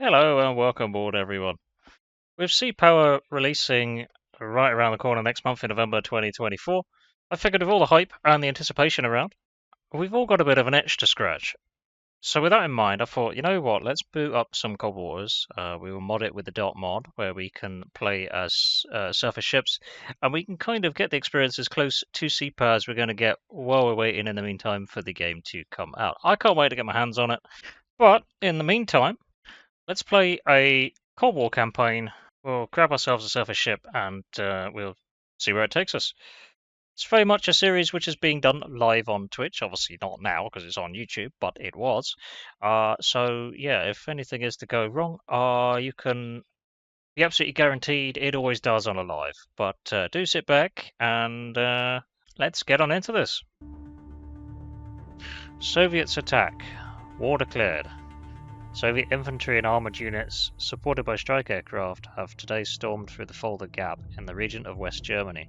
Hello and welcome aboard, everyone. With Sea Power releasing right around the corner next month in November 2024, I figured with all the hype and the anticipation around, we've all got a bit of an itch to scratch. So with that in mind, I thought, you know what, let's boot up some Cold Waters. We will mod it with the Dot mod, where we can play as surface ships, and we can kind of get the experience as close to Sea Power as we're going to get while we're waiting in the meantime for the game to come out. I can't wait to get my hands on it, but in the meantime, let's play a Cold War campaign. We'll grab ourselves a surface ship and we'll see where it takes us. It's very much a series which is being done live on Twitch. Obviously not now because it's on YouTube, but it was. So yeah, if anything is to go wrong, you can be absolutely guaranteed it always does on a live. But do sit back and let's get on into this. Soviets attack. War declared. Soviet infantry and armoured units, supported by strike aircraft, have today stormed through the Fulda Gap in the region of West Germany,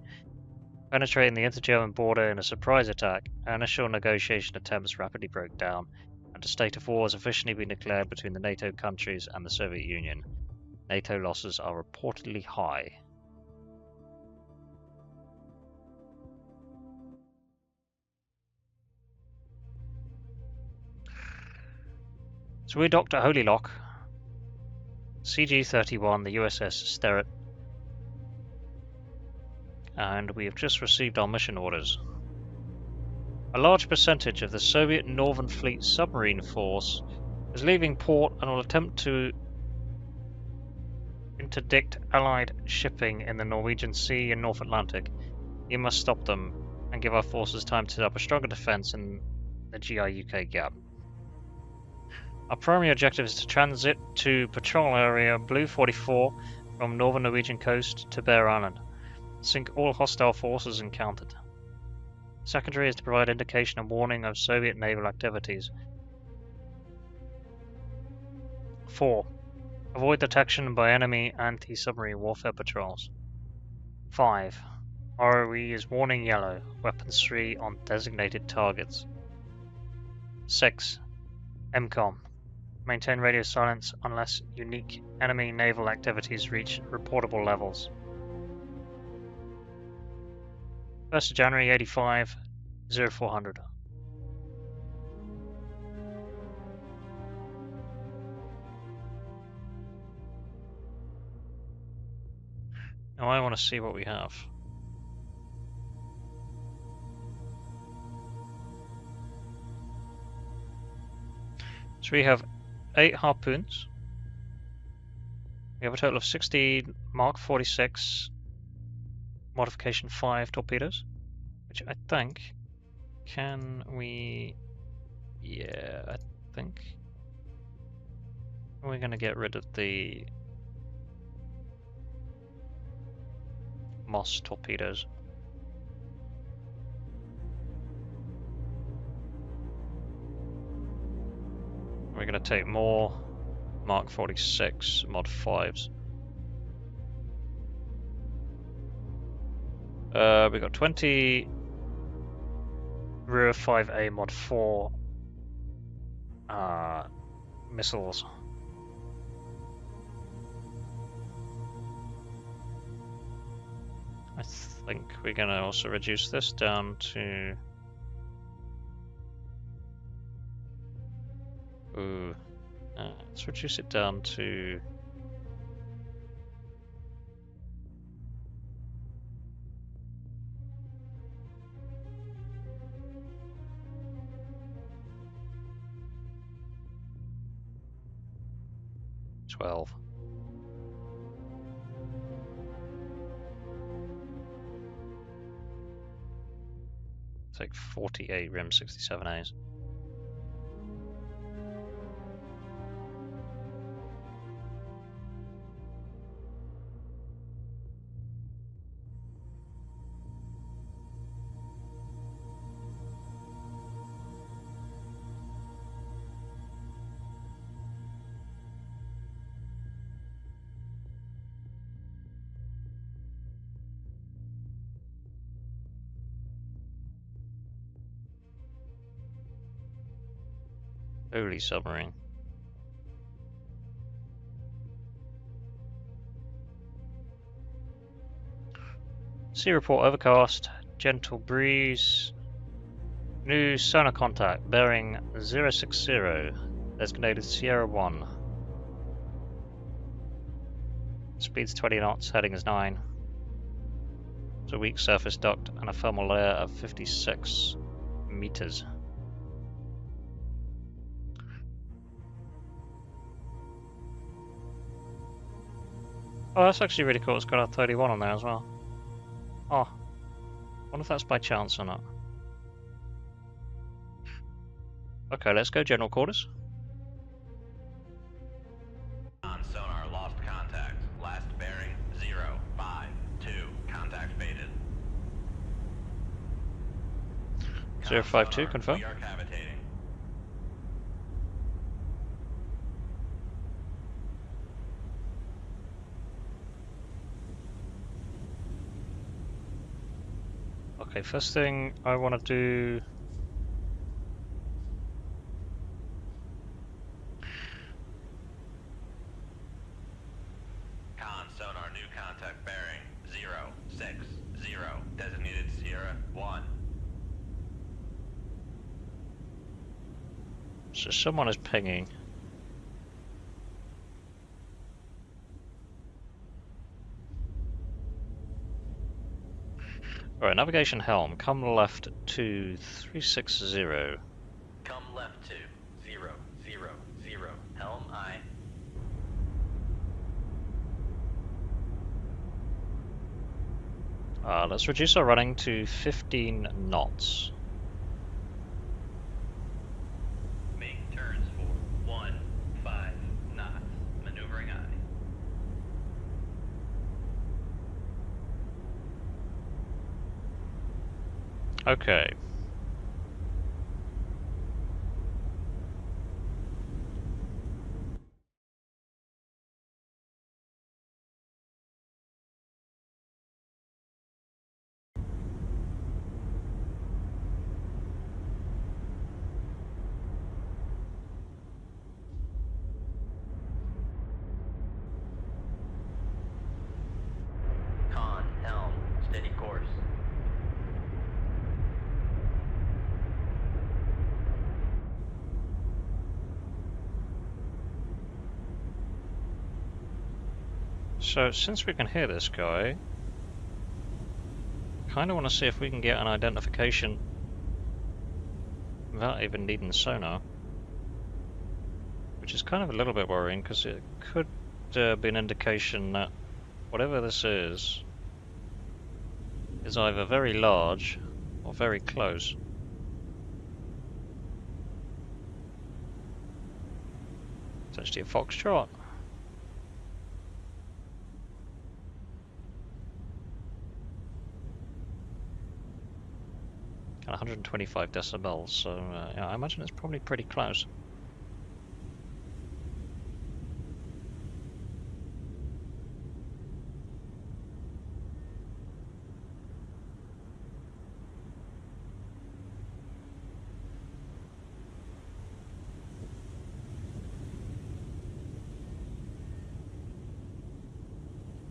penetrating the inter-German border in a surprise attack. Initial negotiation attempts rapidly broke down, and a state of war has officially been declared between the NATO countries and the Soviet Union. NATO losses are reportedly high. So we docked at Holy Lock, CG-31, the USS Sterret, and we have just received our mission orders. A large percentage of the Soviet Northern Fleet submarine force is leaving port and will attempt to interdict Allied shipping in the Norwegian Sea and North Atlantic. You must stop them and give our forces time to set up a stronger defence in the GI-UK gap. Our primary objective is to transit to patrol area Blue 44 from northern Norwegian coast to Bear Island. Sink all hostile forces encountered. Secondary is to provide indication and warning of Soviet naval activities. 4. Avoid detection by enemy anti-submarine warfare patrols. 5. ROE is warning yellow, weapons 3 on designated targets. 6. MCOM. Maintain radio silence unless unique enemy naval activities reach reportable levels. 1st of January 85, 0400. Now I want to see what we have. So we have 8 harpoons. We have a total of 16 Mark 46 modification 5 torpedoes, which I think can we... yeah, I think we're going to get rid of the Moss torpedoes. We're going to take more Mark 46 mod 5s. We got 20 Rear 5A mod 4 missiles. I think we're going to also reduce this down to... let's reduce it down to... $12. Take 48 RIM 67As. Holy submarine. Sea report overcast, gentle breeze. New sonar contact, bearing 060, designated Sierra 1. Speed's 20 knots, heading is 9. It's a weak surface duct and a thermal layer of 56 meters. Oh, that's actually really cool. It's got a 31 on there as well. Oh, I wonder if that's by chance or not. Okay, let's go general quarters. On sonar, lost contact. Last bearing 052. Contact faded. 052, confirm. We are cavitating. Okay, first thing I want to do. Sonar, new contact bearing 060, designated Sierra 1. So someone is pinging. Alright, navigation helm, come left to 360. Come left to 000, helm I. Let's reduce our running to 15 knots. Make turns for 15 knots. Maneuvering I. Okay. Con, helm, steady course. So since we can hear this guy, kind of want to see if we can get an identification without even needing sonar, which is kind of a little bit worrying because it could be an indication that whatever this is either very large or very close. It's actually a foxtrot. And 125 decibels, so yeah, I imagine it's probably pretty close.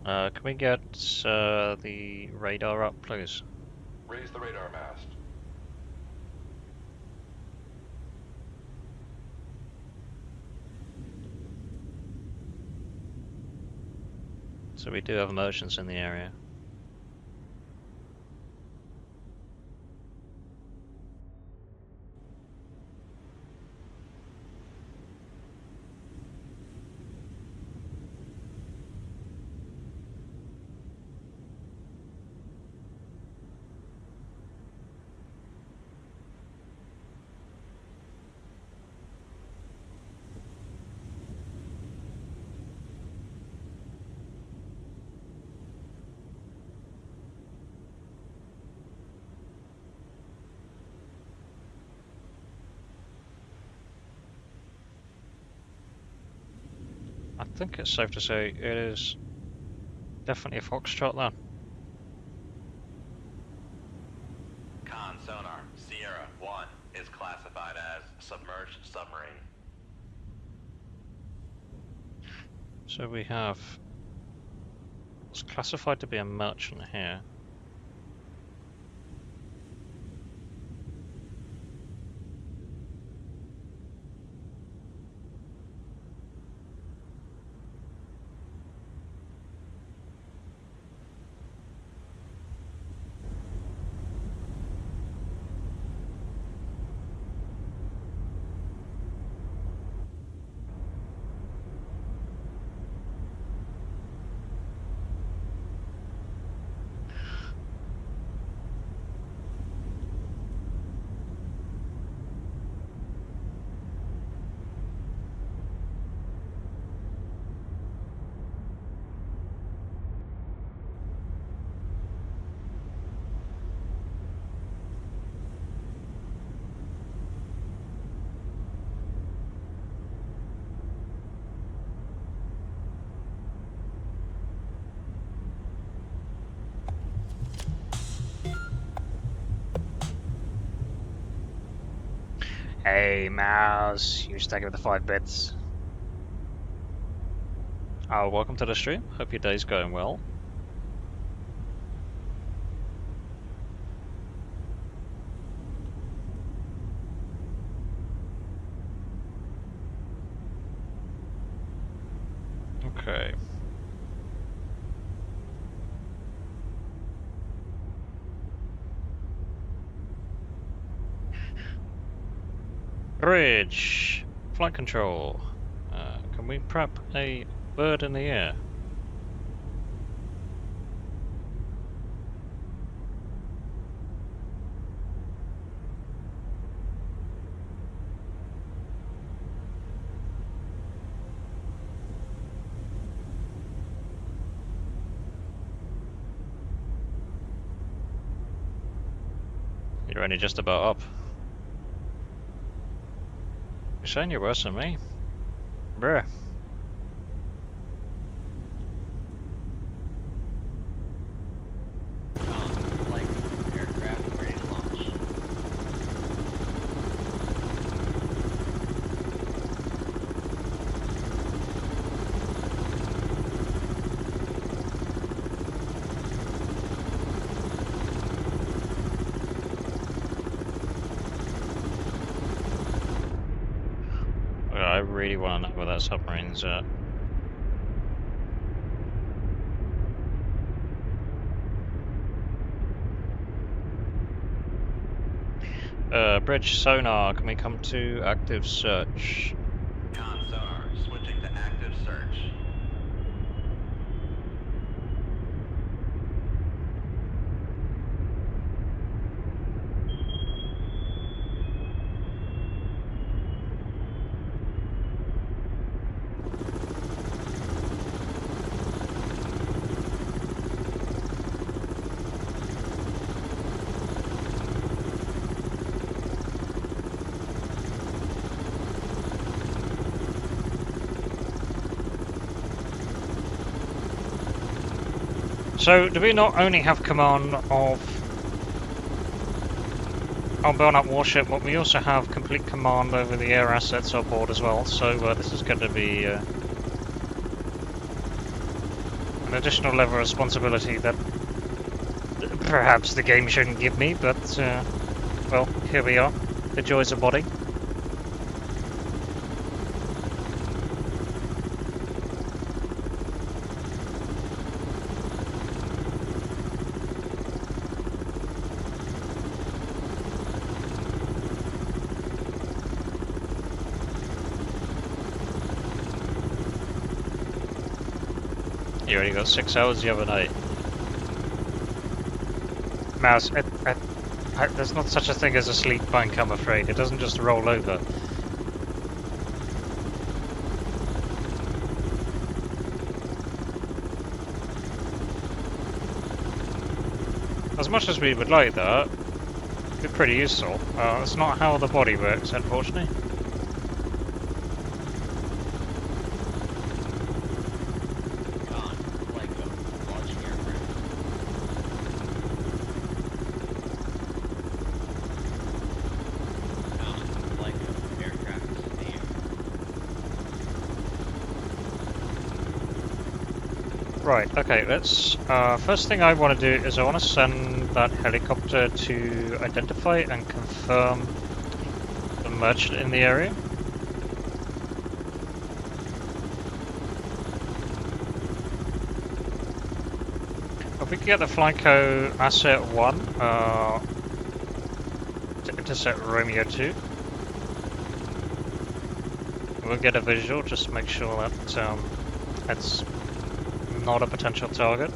Can we get the radar up, please? Raise the radar mast. So we do have motions in the area. I think it's safe to say it is definitely a foxtrot then. Con sonar, Sierra 1 is classified as submerged submarine. So we have, it's classified to be a merchant here. Hey, Mouse, you stuck with the 5 bits. Oh, welcome to the stream. Hope your day's going well. Okay. Bridge. Flight control. Can we prep a bird in the air? You're only just about up. You're saying you're worse than me? Bruh. Like aircraft ready to launch. I really want to know where that submarine's at. Bridge sonar, can we come to active search? Con sonar, switching to active search. So, do we not only have command of our blown-up warship, but we also have complete command over the air assets on board as well, so this is going to be an additional level of responsibility that perhaps the game shouldn't give me, but, well, here we are. The joys of modding. You already got 6 hours the other night. Mouse, there's not such a thing as a sleep bank, I'm afraid. It doesn't just roll over. As much as we would like that, it'd be pretty useful. That's not how the body works, unfortunately. Right, okay, let's... first thing I want to do is I want to send that helicopter to identify and confirm the merchant in the area. If we can get the Flyco Asset 1 to intercept Romeo 2, we'll get a visual, just make sure that it's not a potential target.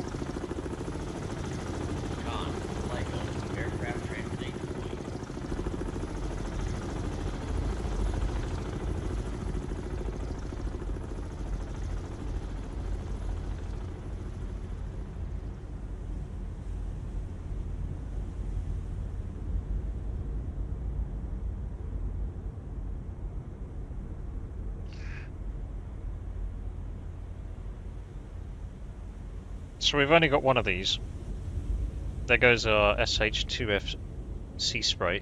Aircraft translate point. So we've only got one of these. There goes our SH2F sea spray.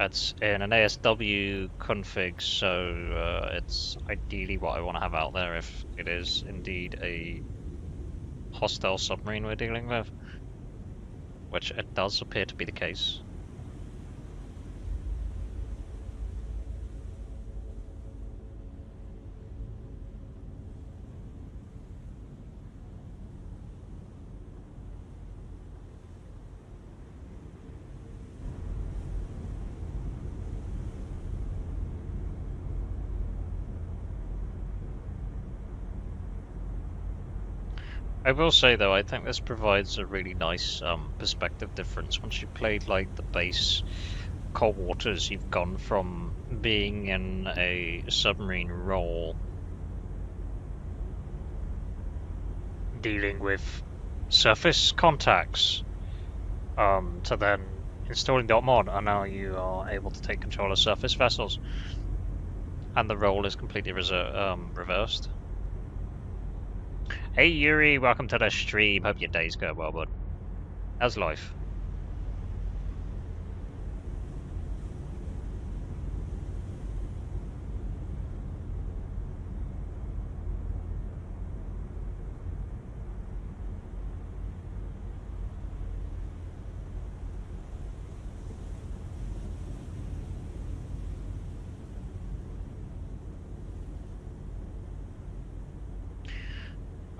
It's in an ASW config, so it's ideally what I want to have out there if it is indeed a hostile submarine we're dealing with, which it does appear to be the case. I will say though, I think this provides a really nice perspective difference. Once you've played like the base Cold Waters, you've gone from being in a submarine role, dealing with surface contacts, to then installing .mod, and now you are able to take control of surface vessels, and the role is completely reversed. Hey Yuri, welcome to the stream. Hope your day's going well, bud. How's life?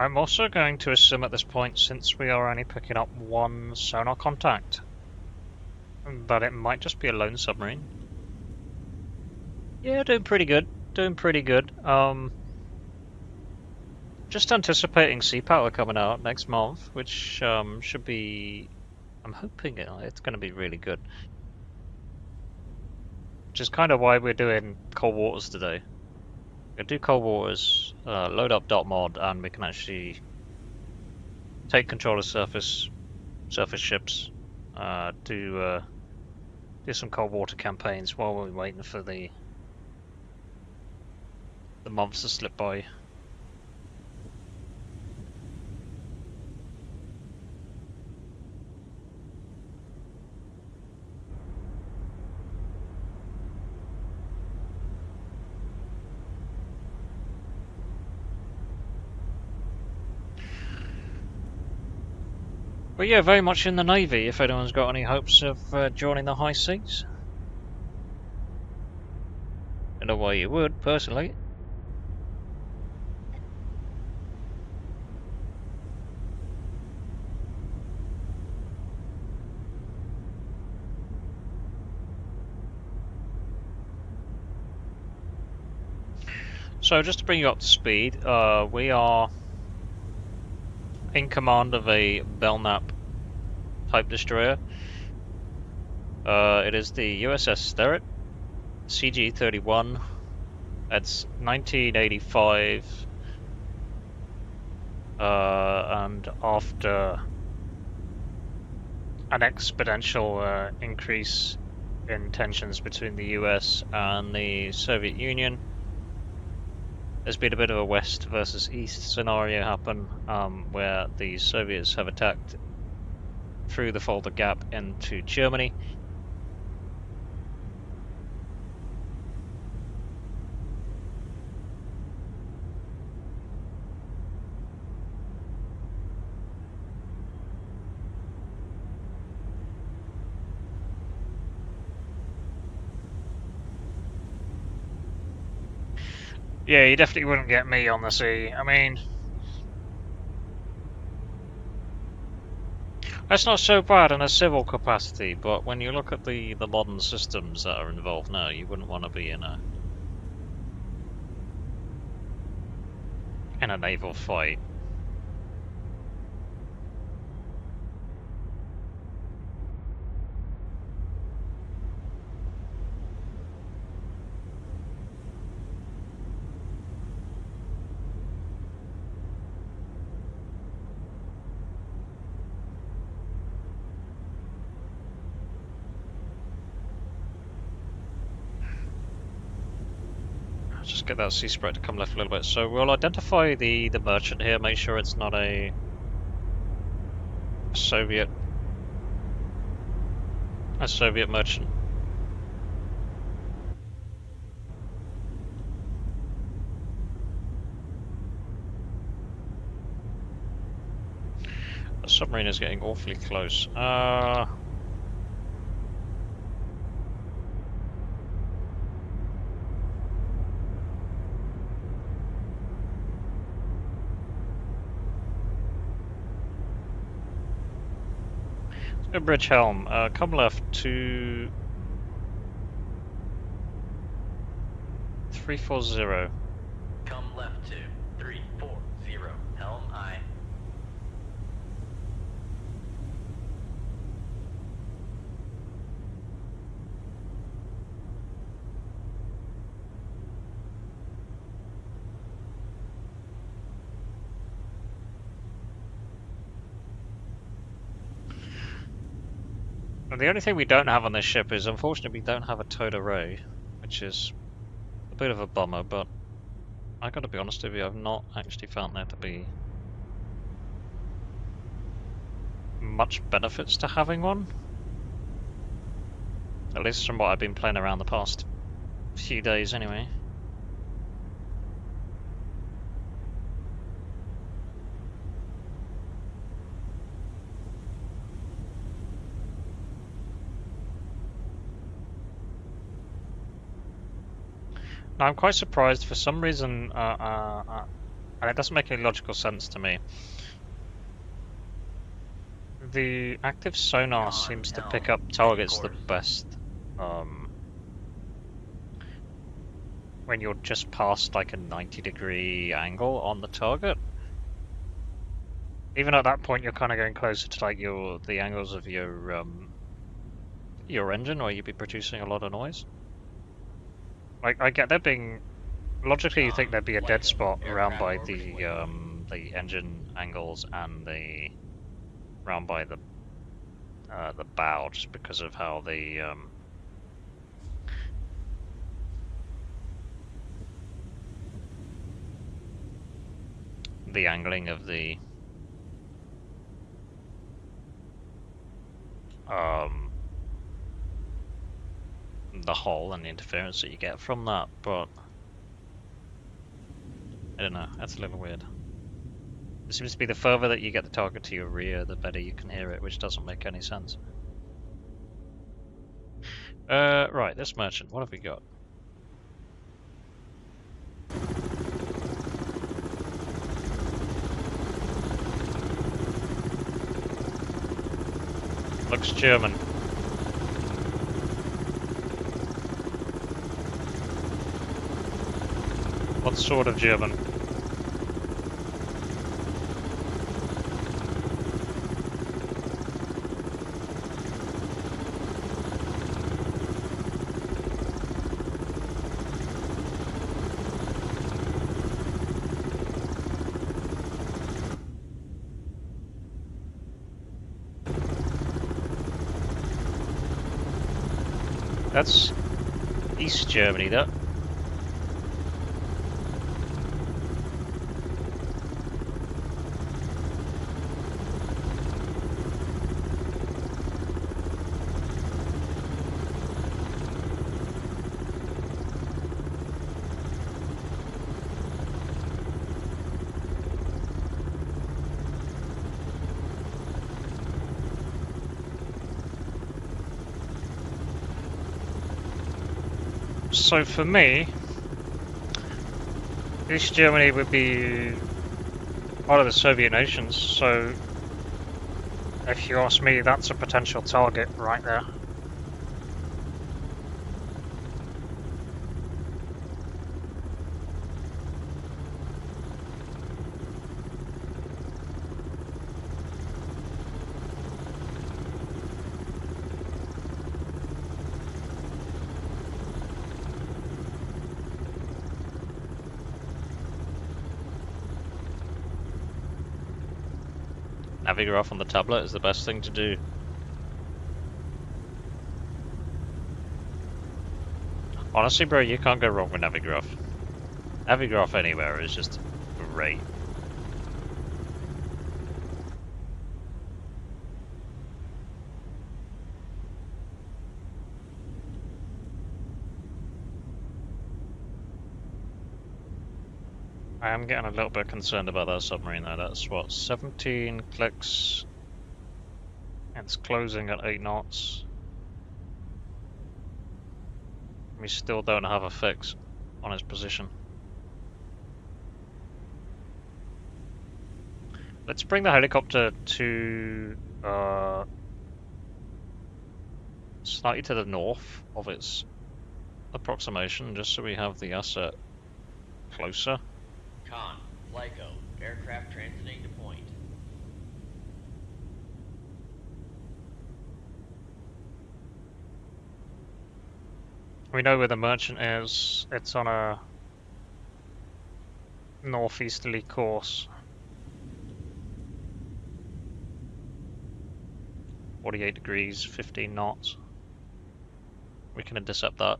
I'm also going to assume at this point, since we are only picking up one sonar contact, that it might just be a lone submarine. Yeah, doing pretty good. Doing pretty good. Just anticipating sea power coming out next month, which should be... I'm hoping it's going to be really good. Which is kind of why we're doing Cold Waters today. We'll do Cold Waters, load up .mod, and we can actually take control of surface ships, do some cold water campaigns while we're waiting for the months to slip by. But yeah, very much in the Navy, if anyone's got any hopes of joining the high seas. I don't know why you would, personally. So just to bring you up to speed, we are in command of a Belknap type destroyer. It is the USS Sterett, CG-31. It's 1985, and after an exponential increase in tensions between the US and the Soviet Union, there's been a bit of a West versus East scenario happen, where the Soviets have attacked through the Fulda Gap into Germany. Yeah, you definitely wouldn't get me on the sea. I mean, that's not so bad in a civil capacity, but when you look at the modern systems that are involved now, you wouldn't want to be in a naval fight. Just get that sea spread to come left a little bit. So we'll identify the merchant here, make sure it's not a Soviet merchant. The submarine is getting awfully close. Good bridge helm. Come left to 340. Come left to 340. Helm aye. And the only thing we don't have on this ship is, unfortunately, we don't have a towed array, which is a bit of a bummer, but I gotta be honest with you, I've not actually found there to be much benefits to having one. At least from what I've been playing around the past few days anyway. Now I'm quite surprised for some reason, and it doesn't make any logical sense to me. The active sonar seems to pick up targets the best when you're just past like a 90-degree angle on the target. Even at that point, you're kind of going closer to like the angles of your engine, or you'd be producing a lot of noise. Like I get there being logically, you think there'd be a dead spot around by the engine angles and the around by the bow, just because of how the angling of the hull and the interference that you get from that, but I don't know, that's a little weird. It seems to be the further that you get the target to your rear, the better you can hear it, which doesn't make any sense. Right, this merchant, what have we got? Looks German. What sort of German? That's East Germany, that. So for me, East Germany would be part of the Soviet nations, so if you ask me, that's a potential target right there. Navigraph on the tablet is the best thing to do. Honestly, bro, you can't go wrong with Navigraph. Navigraph anywhere is just great. I am getting a little bit concerned about that submarine though. That's what, 17 clicks It's closing at 8 knots. We still don't have a fix on its position. Let's bring the helicopter to slightly to the north of its approximation, just so we have the asset closer. Con, Flyco, aircraft transiting to point. We know where the merchant is. It's on a northeasterly course. 48 degrees, 15 knots. We can intercept that.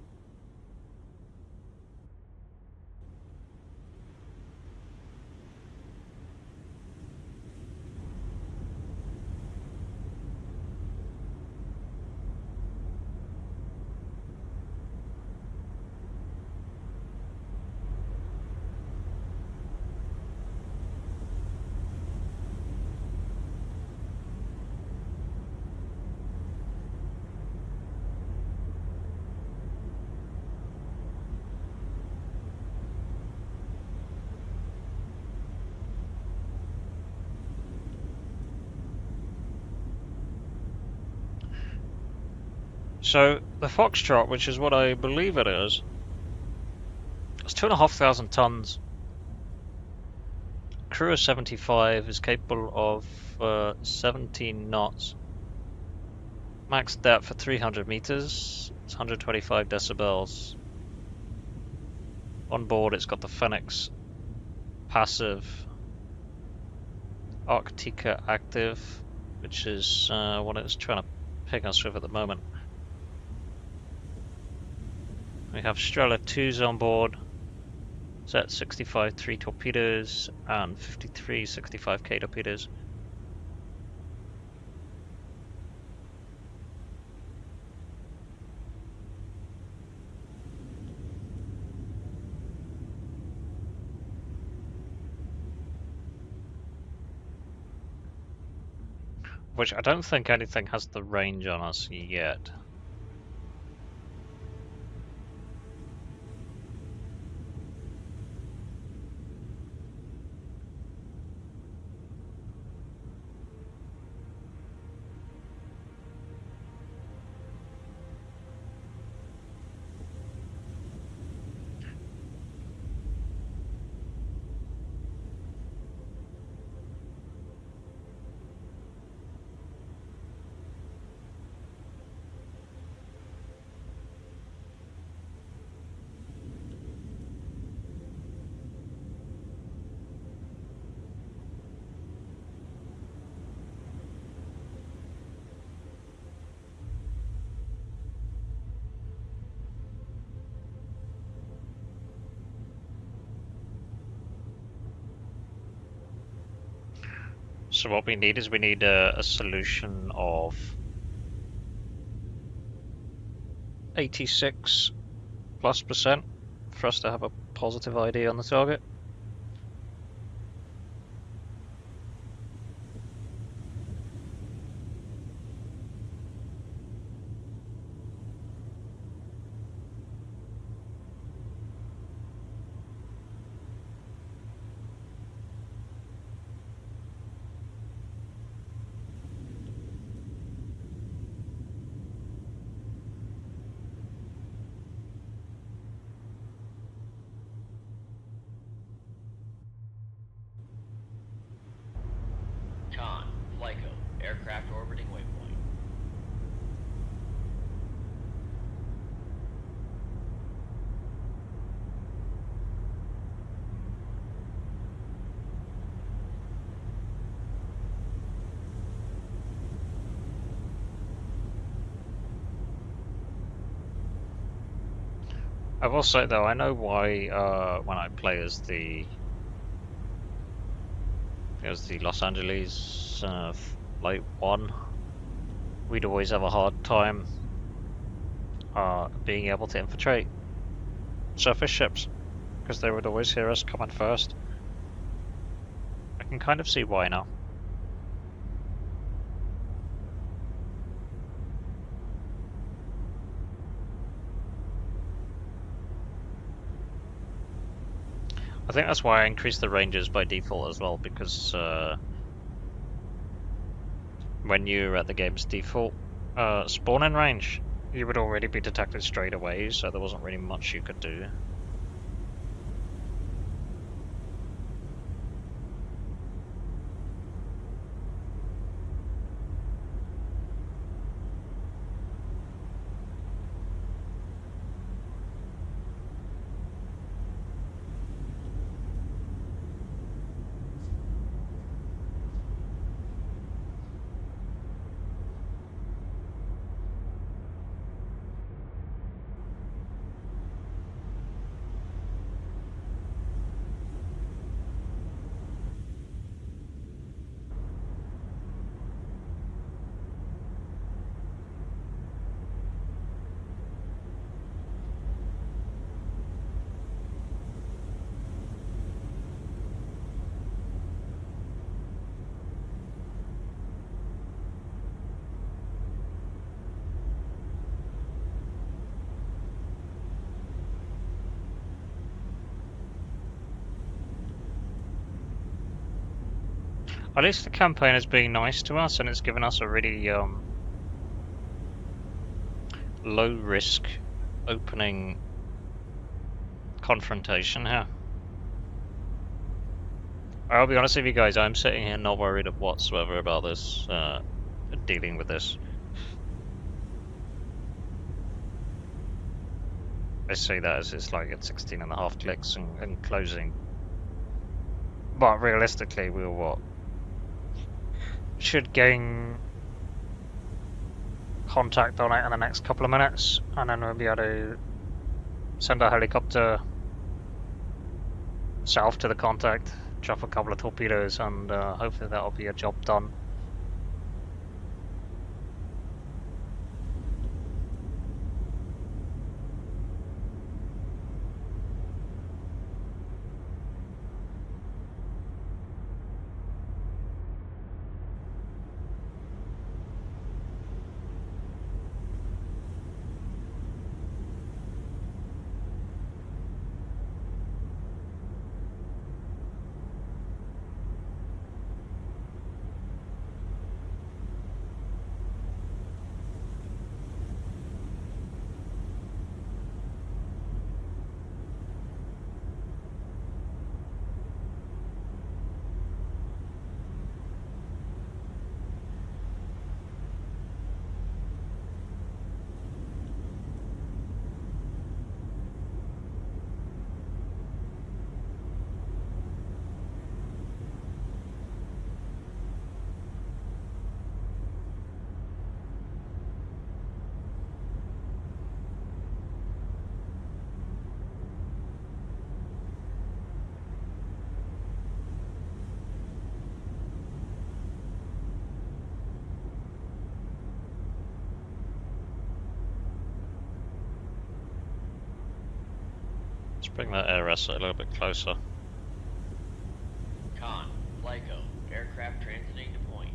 So the Foxtrot, which is what I believe it is, it's 2,500 tons. Crew of 75 is capable of 17 knots. Max depth for 300 meters. It's 125 decibels. On board, it's got the Phoenix passive, Arctica active, which is what it's trying to ping us with at the moment. We have Strela 2s on board, set 65 3 torpedoes and 53 65K torpedoes. Which I don't think anything has the range on us yet. So what we need is we need a solution of 86+% for us to have a positive ID on the target. Con, Flyco, aircraft orbiting waypoint. I will say though, I know why when I play as the Los Angeles Flight 1, we'd always have a hard time being able to infiltrate surface ships, because they would always hear us coming first. I can kind of see why now. I think that's why I increased the ranges by default as well, because when you're at the game's default spawn-in range, you would already be detected straight away, so there wasn't really much you could do. At least the campaign is being nice to us, and it's given us a really low risk opening confrontation here. I'll be honest with you guys, I'm sitting here not worried whatsoever about this, dealing with this. I say that as it's like at 16.5 clicks and closing. But realistically, we'll should gain contact on it in the next couple of minutes, and then we'll be able to send a helicopter south to the contact, drop a couple of torpedoes, and hopefully that'll be a job done. Let's bring that air asset a little bit closer. Con, Lyco, aircraft transiting to point.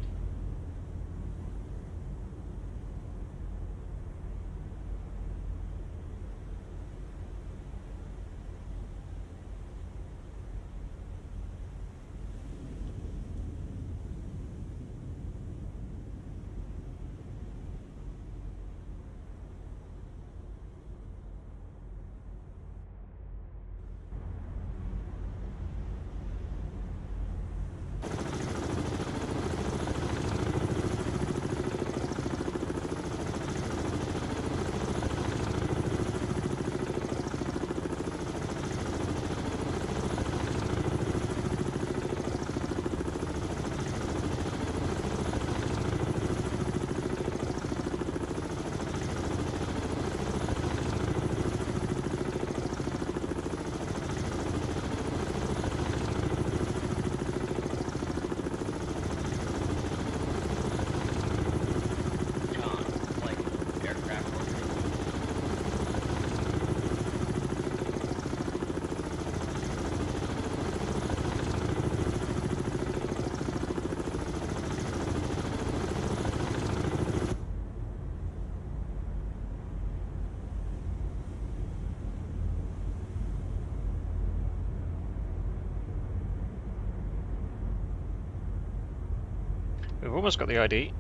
We've almost got the ID.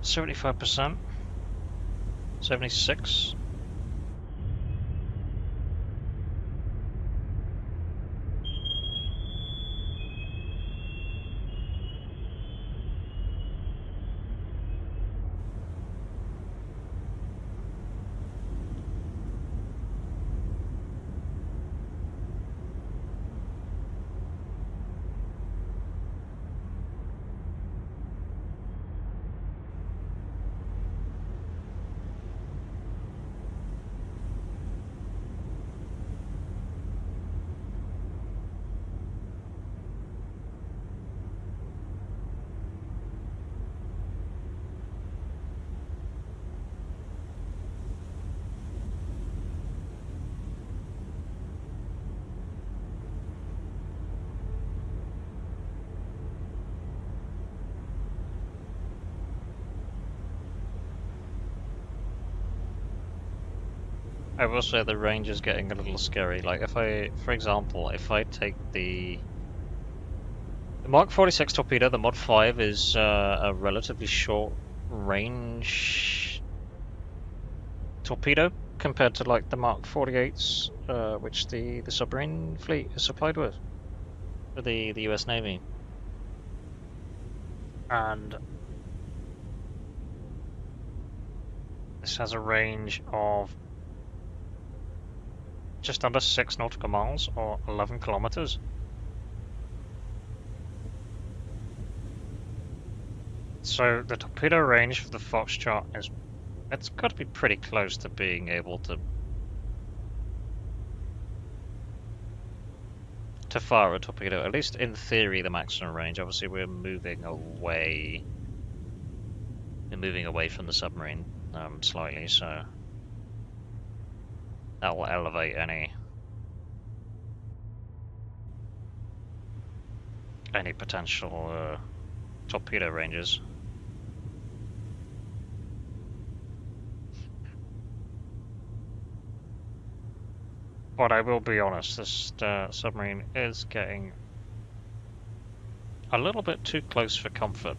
75%. 76. I will say the range is getting a little scary. Like if I, for example, if I take the Mark 46 torpedo, the Mod 5 is a relatively short range torpedo compared to like the Mark 48s, which the submarine fleet is supplied with for the US Navy. And this has a range of just under 6 nautical miles or 11 kilometers. So the torpedo range for the Foxtrot is, it's got to be pretty close to being able to fire a torpedo, at least in theory the maximum range. Obviously we're moving away from the submarine slightly, so that will elevate any potential torpedo ranges. But I will be honest, this submarine is getting a little bit too close for comfort.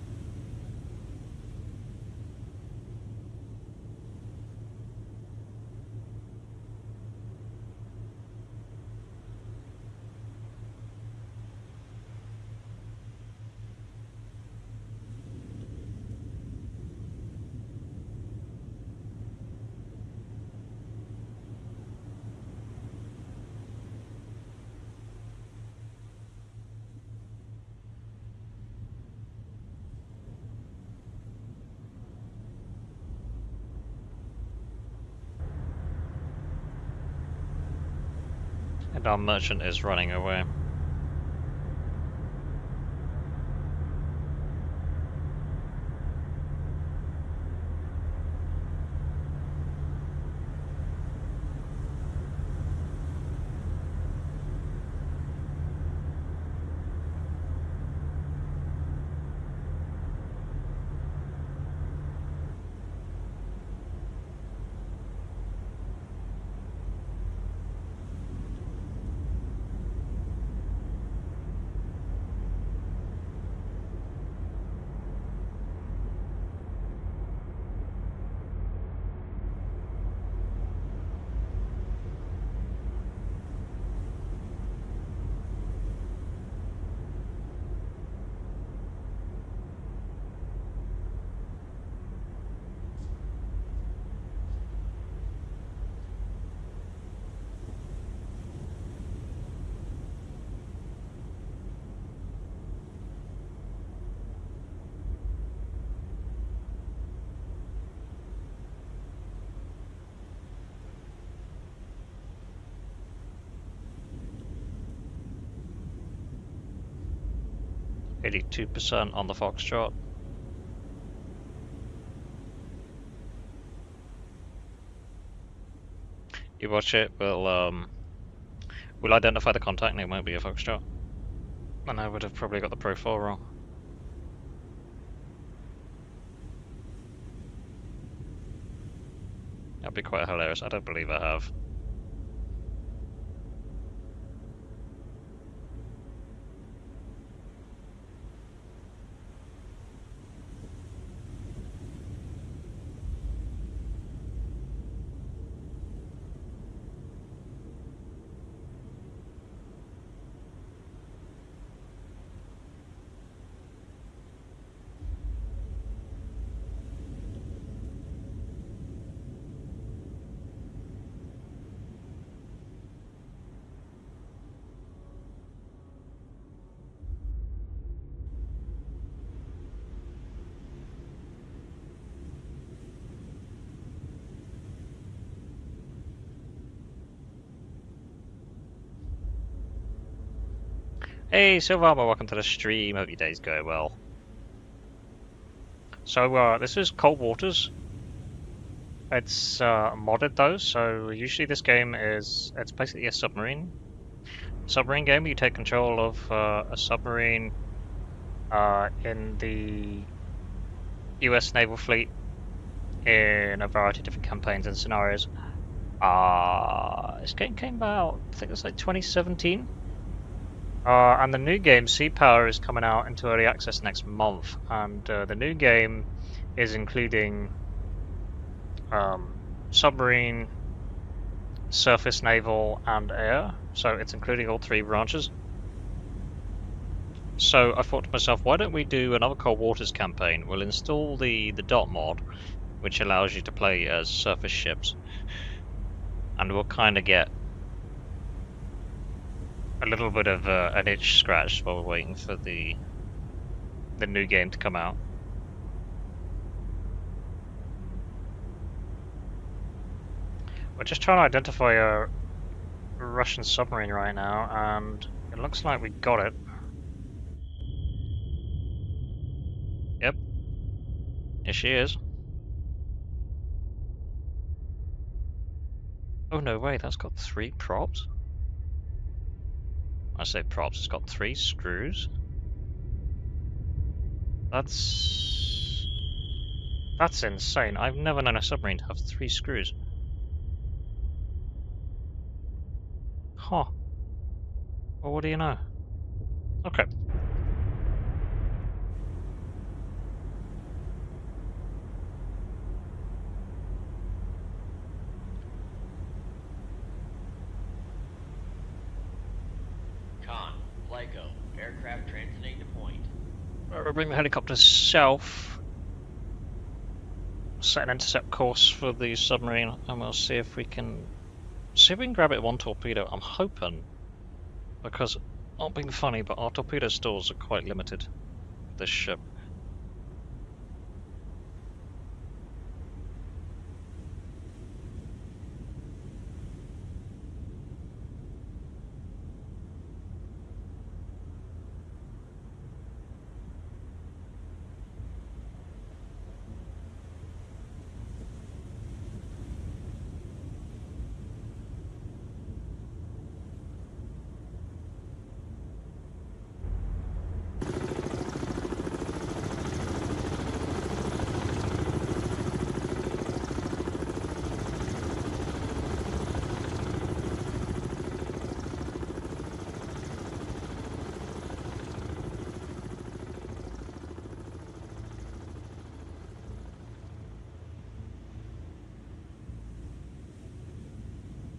And our merchant is running away. %, on the Foxtrot. You watch it, we'll identify the contact and it won't be a Foxtrot. And I would have probably got the profile wrong. That'd be quite hilarious. I don't believe I have. Hey, Silvama, welcome to the stream. Hope your day's going well. So, this is Cold Waters. It's modded though, so usually this game it's basically a submarine game. You take control of a submarine in the US naval fleet in a variety of different campaigns and scenarios. This game came out, I think it's like 2017. And the new game, Sea Power, is coming out into early access next month. And the new game is including submarine, surface, naval, and air. So it's including all three branches. So I thought to myself, why don't we do another Cold Waters campaign? We'll install the dot mod, which allows you to play as surface ships. And we'll kind of get a little bit of an itch scratched while we're waiting for the new game to come out. We're just trying to identify a Russian submarine right now, and it looks like we got it. Yep. Here she is. Oh no way, that's got 3 props? I say props, it's got 3 screws. That's insane. I've never known a submarine to have 3 screws. Huh. Well, what do you know? Okay. Con, Lyco, aircraft transiting to point. We'll bring the helicopter south. Set an intercept course for the submarine, and we'll see if we can grab it with 1 torpedo. I'm hoping, because not being funny, but our torpedo stores are quite limited for this ship.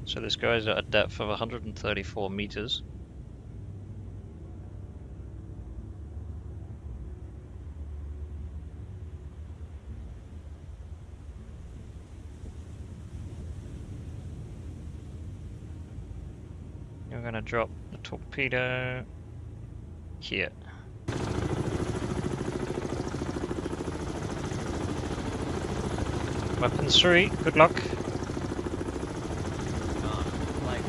So this guy's at a depth of 134 meters. We're going to drop the torpedo here. Weapons 3, good luck. Con, Lyco,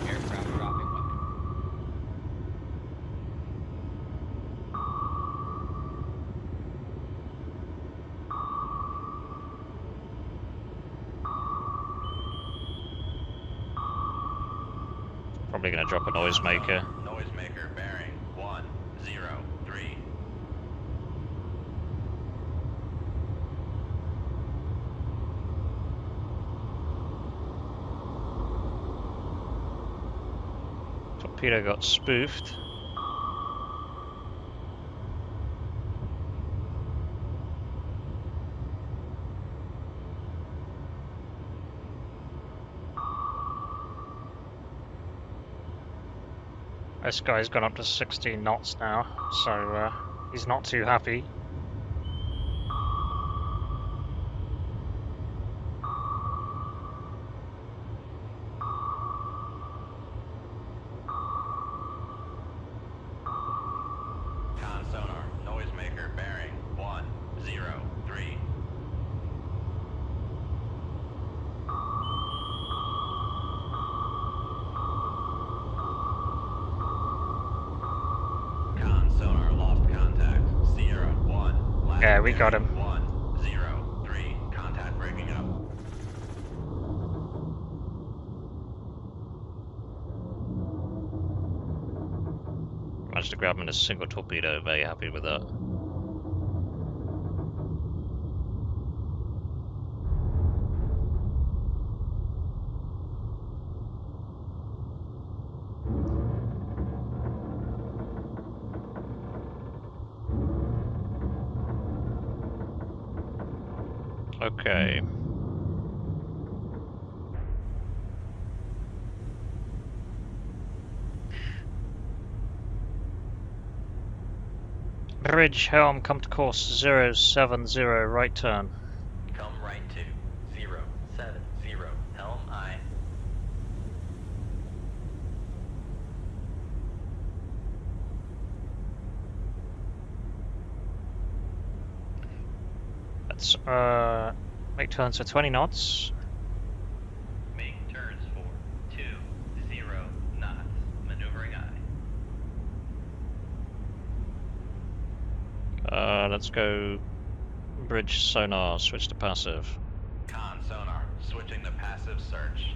aircraft dropping weapon. Probably going to drop a noisemaker. Noisemaker bearing 103. Torpedo got spoofed. This guy's gone up to 16 knots now, so he's not too happy. Con sonar, noisemaker bearing 103. Yeah, we got him. 103. Contact breaking up. Managed to grab him in a single torpedo. Very happy with that. Okay. Bridge, helm, come to course 070, right turn. Come right to 070. Helm aye. Let's make turns for 20 knots. Make turns for 20 knots. Maneuvering aye. Let's go bridge sonar, switch to passive. Con sonar, switching to passive search.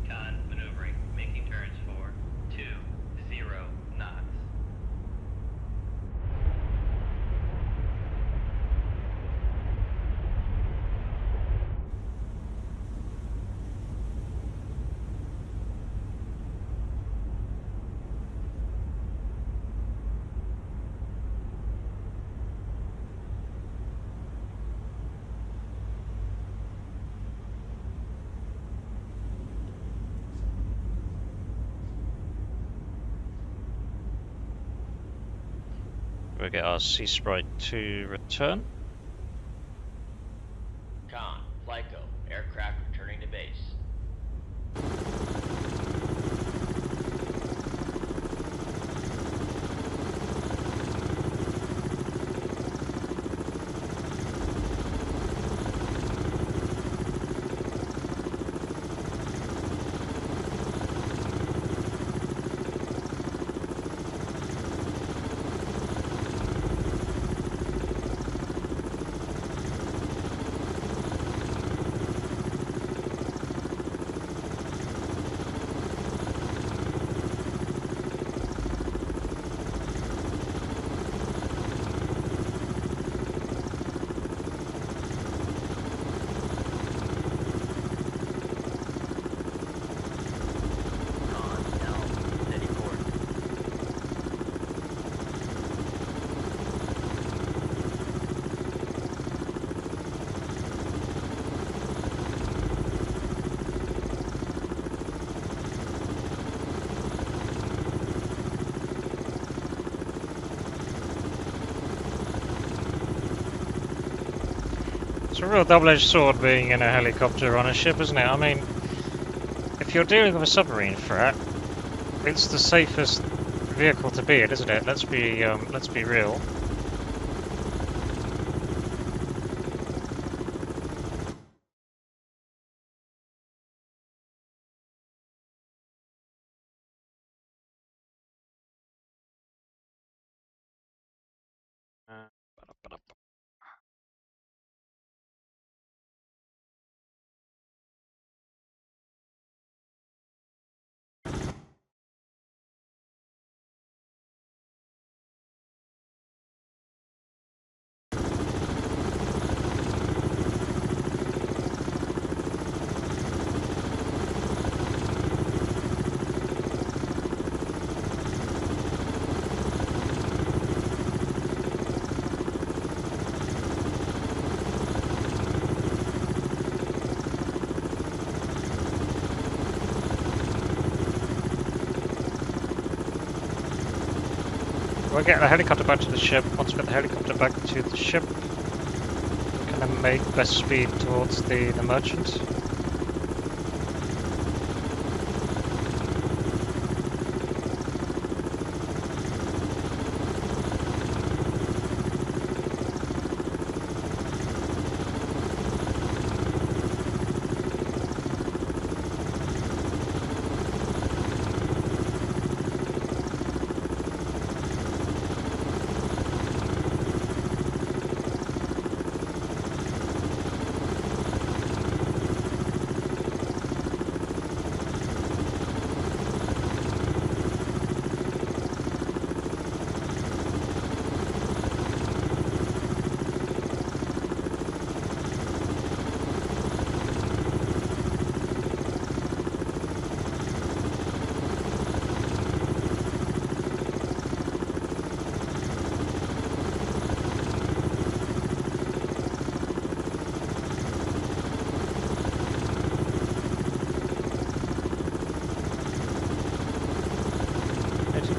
Con maneuvering, making turns for 20 knots. We'll get our Sea Sprite to return. Con, Flyco, aircraft returning to base. Con, helm, steady course. It's a real double-edged sword being in a helicopter on a ship, isn't it? I mean, if you're dealing with a submarine threat, it's the safest vehicle to be in, isn't it? Let's be real. We'll get the helicopter back to the ship. Once we get the helicopter back to the ship, we can then make best speed towards the merchant.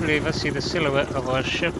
believe I see the silhouette of our ship.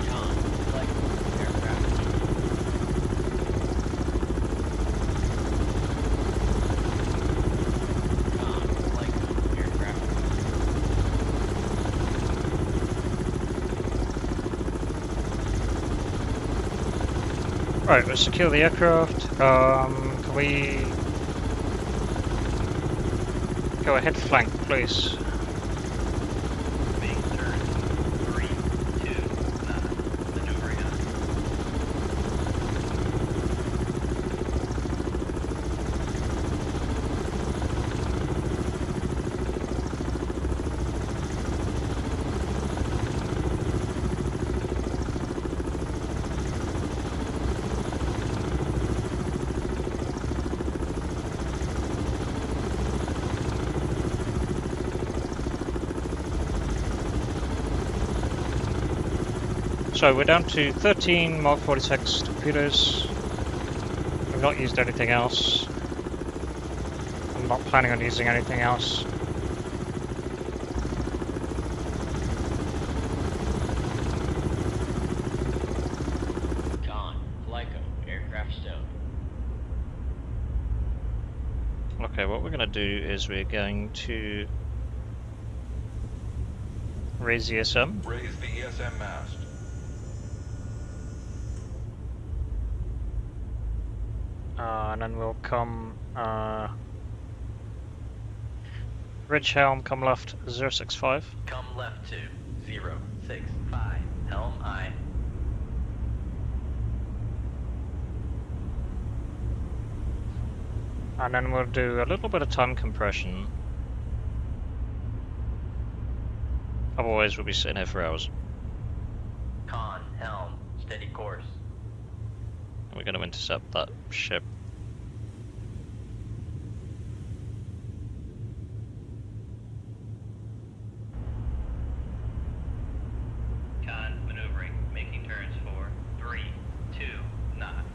John, Lyco, aircraft engine. John, Lyco, aircraft engine. Right, let's secure the aircraft. Can we go ahead flank, please? Making turns. 3, 2, knots. Maneuvering us. So we're down to 13 Mark 46 torpedoes. We've not used anything else. I'm not planning on using anything else. John, Lyco, aircraft stowed. Okay, what we're going to do is we're going to raise the ESM. Raise the ESM mast. And then we'll come bridge helm, come left 065. Come left to 0, 6, 5. Helm aye. And then we'll do a little bit of time compression. Otherwise we'll be sitting here for hours. Con, helm, steady course. We're going to intercept that ship. Con, maneuvering, making turns for 3, 2, knots.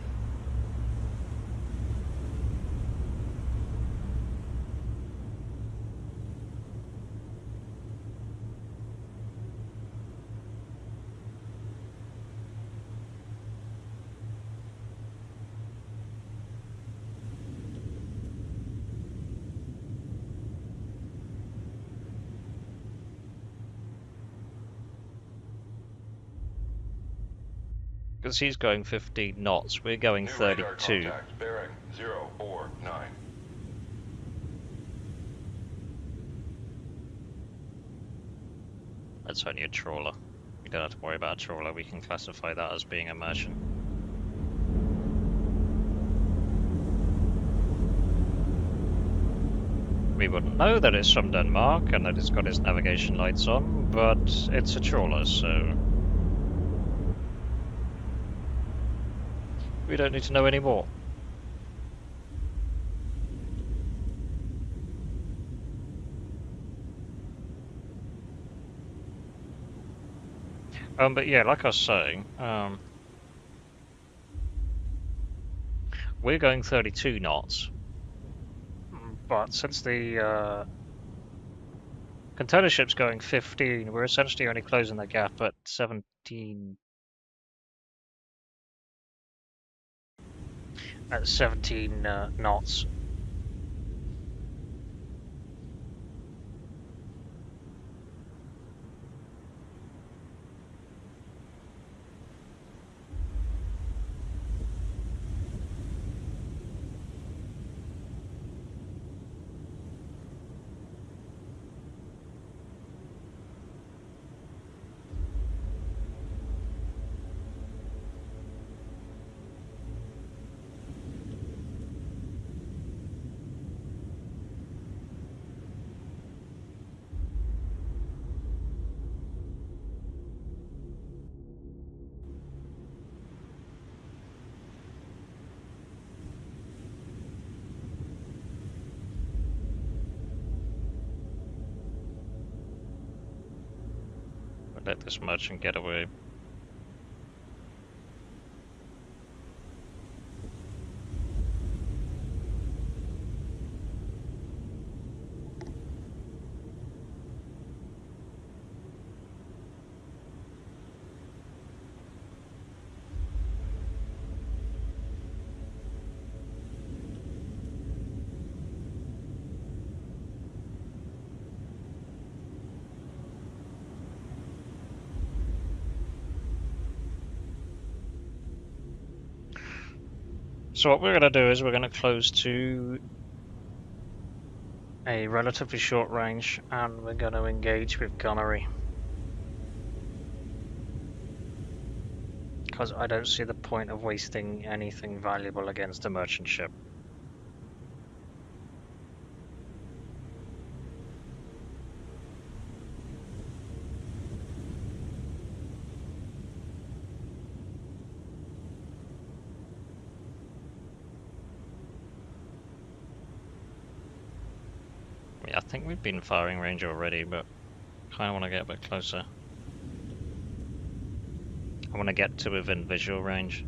Because he's going 15 knots, we're going New radar 32. contact. Bearing 049. That's only a trawler. We don't have to worry about a trawler, we can classify that as being a merchant. We wouldn't know that it's from Denmark and that it's got its navigation lights on, but it's a trawler, so we don't need to know any more. But yeah, like I was saying, we're going 32 knots, but since the container ship's going 15, we're essentially only closing the gap at 17. At 17 knots. Let this merchant get away. So what we're going to do is we're going to close to a relatively short range and we're going to engage with gunnery. Because I don't see the point of wasting anything valuable against a merchant ship. Yeah, I think we've been firing range already, but kind of want to get a bit closer. I want to get to within visual range.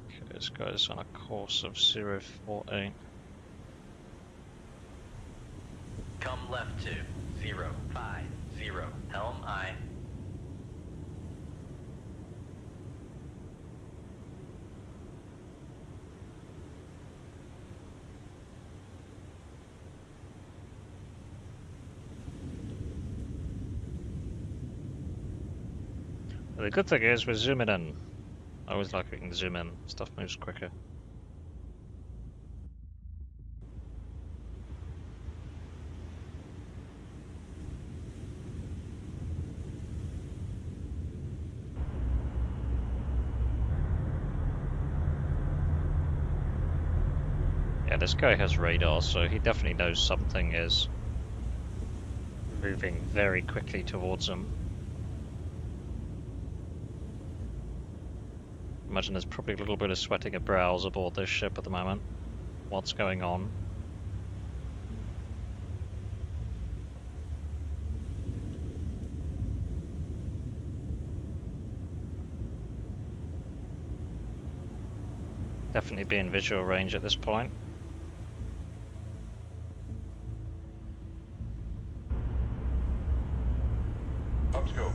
Okay, this guy's on a course of 048. Come left to 050, helm I. The good thing is we're zooming in. I always like we can zoom in, stuff moves quicker. Yeah, this guy has radar, so he definitely knows something is moving very quickly towards him. Imagine there's probably a little bit of sweating of brows aboard this ship at the moment. What's going on? Definitely be in visual range at this point. Upscope.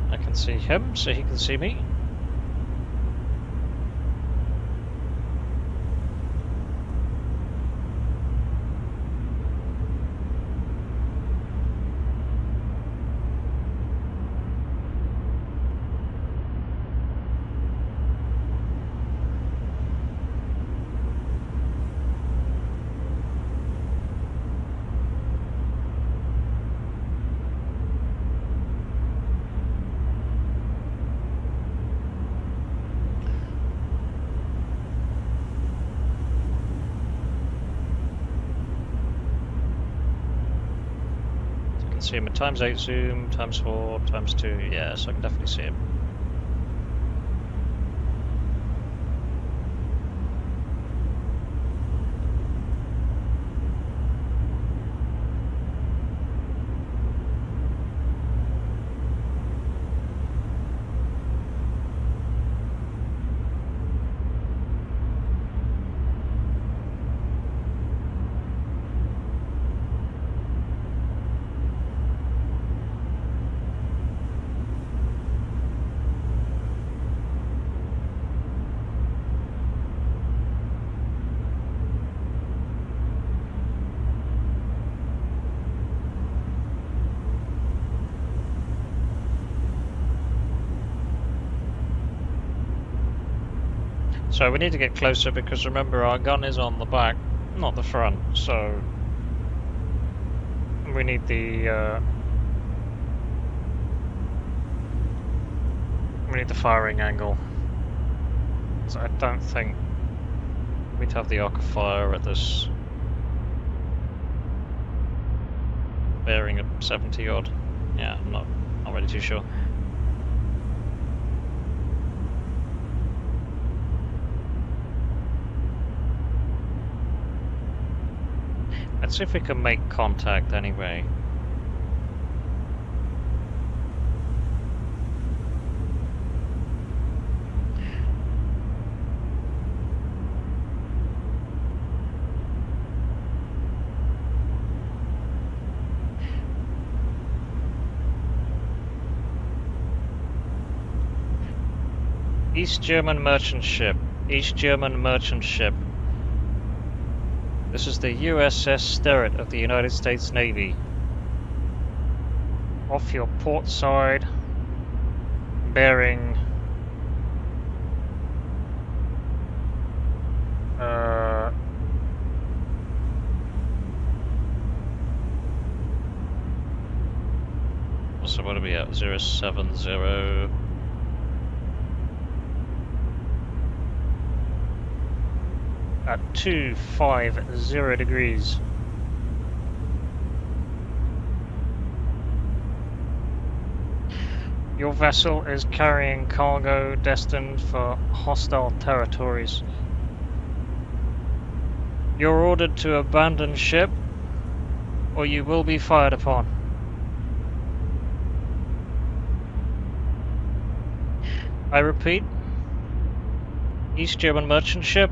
I can see him, so he can see me. See him at times 8 zoom, times 4, times 2, yeah, so I can definitely see him. So we need to get closer because remember our gun is on the back, not the front, so we need the firing angle. So I don't think we'd have the arc of fire at this bearing at 70 odd. Yeah, I'm not really too sure. Let's see if we can make contact anyway. East German merchant ship. East German merchant ship. This is the USS Sterett of the United States Navy. Off your port side, bearing so what are we at? 070. At 250 degrees. Your vessel is carrying cargo destined for hostile territories. You're ordered to abandon ship, or you will be fired upon. I repeat, East German merchant ship.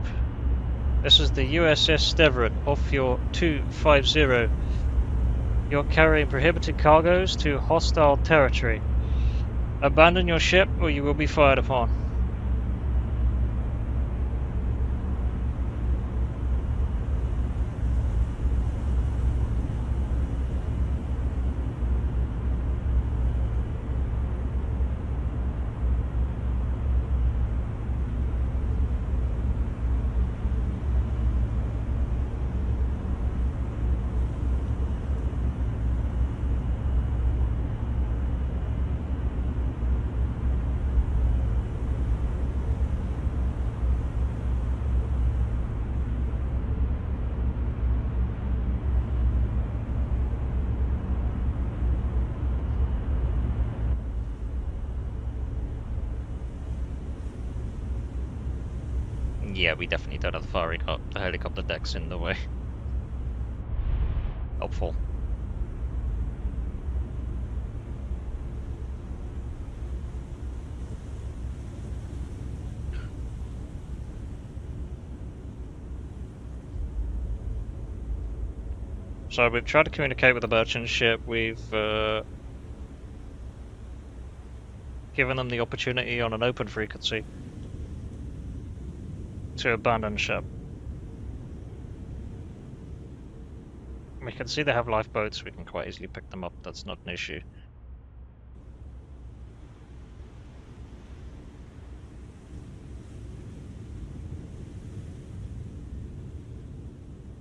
This is the USS Sterett off your 250. You're carrying prohibited cargoes to hostile territory. Abandon your ship or you will be fired upon. Yeah, we definitely don't have the helicopter decks in the way. Helpful. So we've tried to communicate with the merchant ship. We've given them the opportunity on an open frequency to abandon ship. We can see they have lifeboats. We can quite easily pick them up. That's not an issue.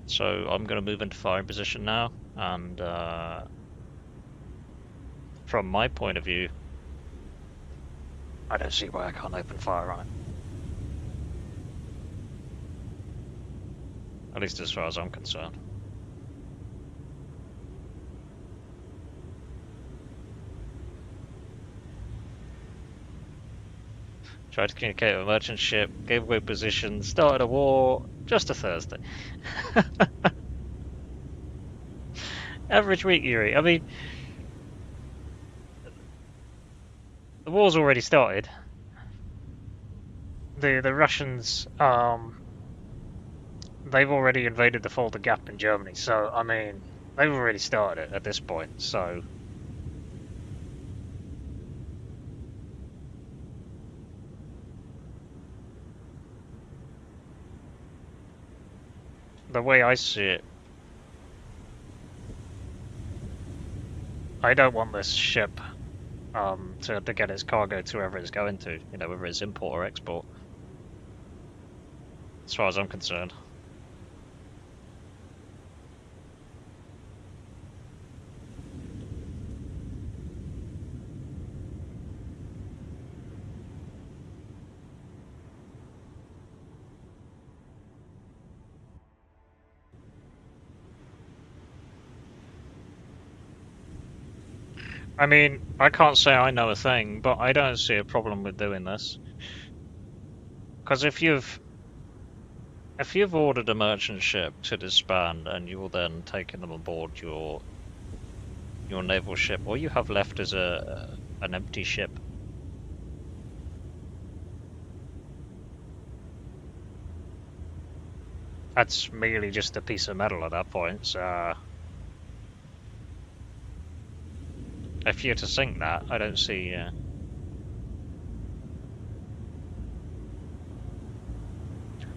So I'm going to move into firing position now, and from my point of view, I don't see why I can't open fire on it. At least as far as I'm concerned. Tried to communicate with a merchant ship, gave away position, started a war, just a Thursday. Average week, Yuri. I mean, the war's already started. The Russians, they've already invaded the Fulda Gap in Germany, so, I mean, they've already started it at this point, so... The way I see it, I don't want this ship to get its cargo to wherever it's going to, you know, whether it's import or export, as far as I'm concerned. I mean, I can't say I know a thing, but I don't see a problem with doing this. Because if you've ordered a merchant ship to disband and you're then taking them aboard your naval ship, all you have left is an empty ship. That's merely just a piece of metal at that point. So if you're to sink that, I don't see. I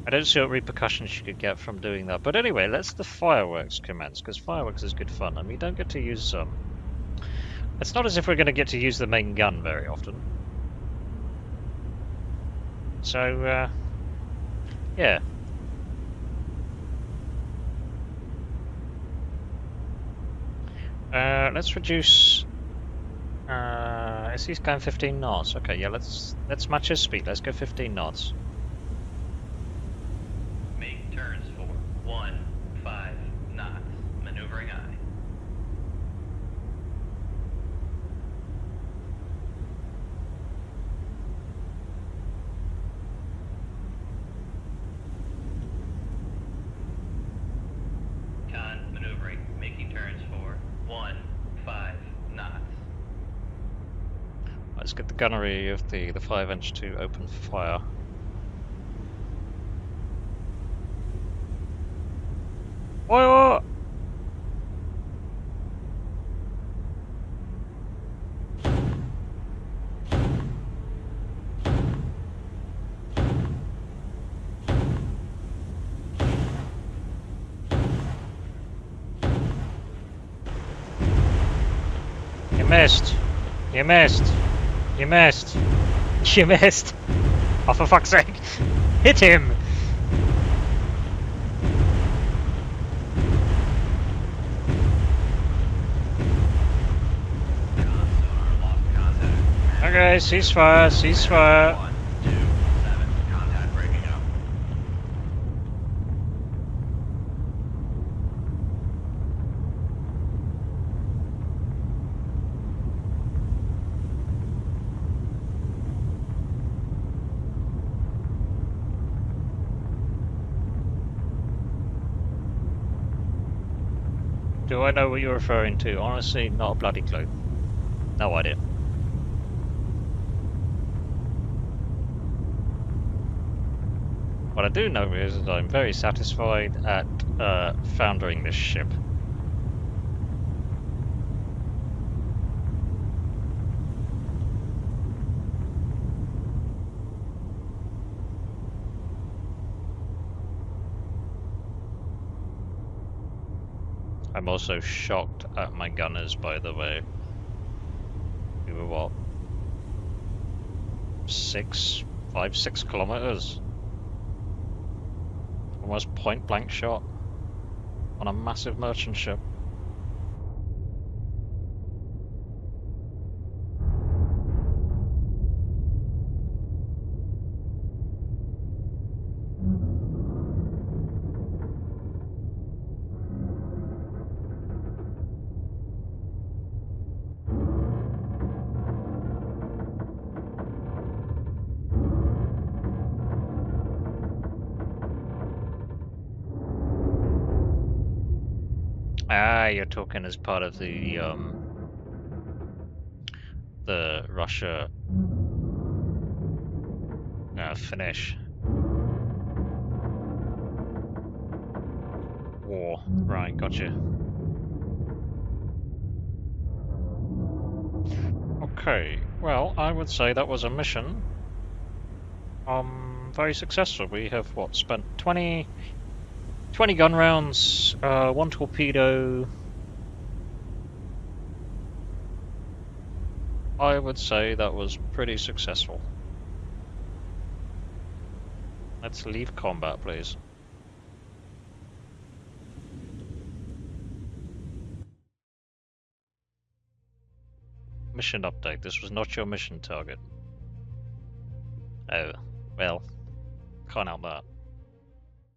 don't see what repercussions you could get from doing that. But anyway, let's the fireworks commence, because fireworks is good fun, and we don't get to use them. It's not as if we're going to get to use the main gun very often. So, yeah. Let's reduce. Is he going 15 knots? Okay, yeah. Let's match his speed. Let's go 15 knots. Make turns for 15 knots. Maneuvering aye. Con maneuvering. Making turns for 15 knots. Let's get the gunnery of the 5-inch to open fire. Fire! You missed. You missed. You missed. You missed. Oh, for fuck's sake. Hit him. Okay, ceasefire, ceasefire. 127. Contact breaking up. Do I know what you're referring to? Honestly, not a bloody clue. No idea. What I do know is that I'm very satisfied at foundering this ship. I'm also shocked at my gunners, by the way. We were what? 6 kilometers? Almost point blank shot on a massive merchant ship. Ah, you're talking as part of the Russia Finnish war. Right, gotcha. Okay, well, I would say that was a mission. Very successful. We have what, spent 20 gun rounds, 1 torpedo. I would say that was pretty successful. Let's leave combat, please. Mission update. This was not your mission target. Oh, well, can't help that.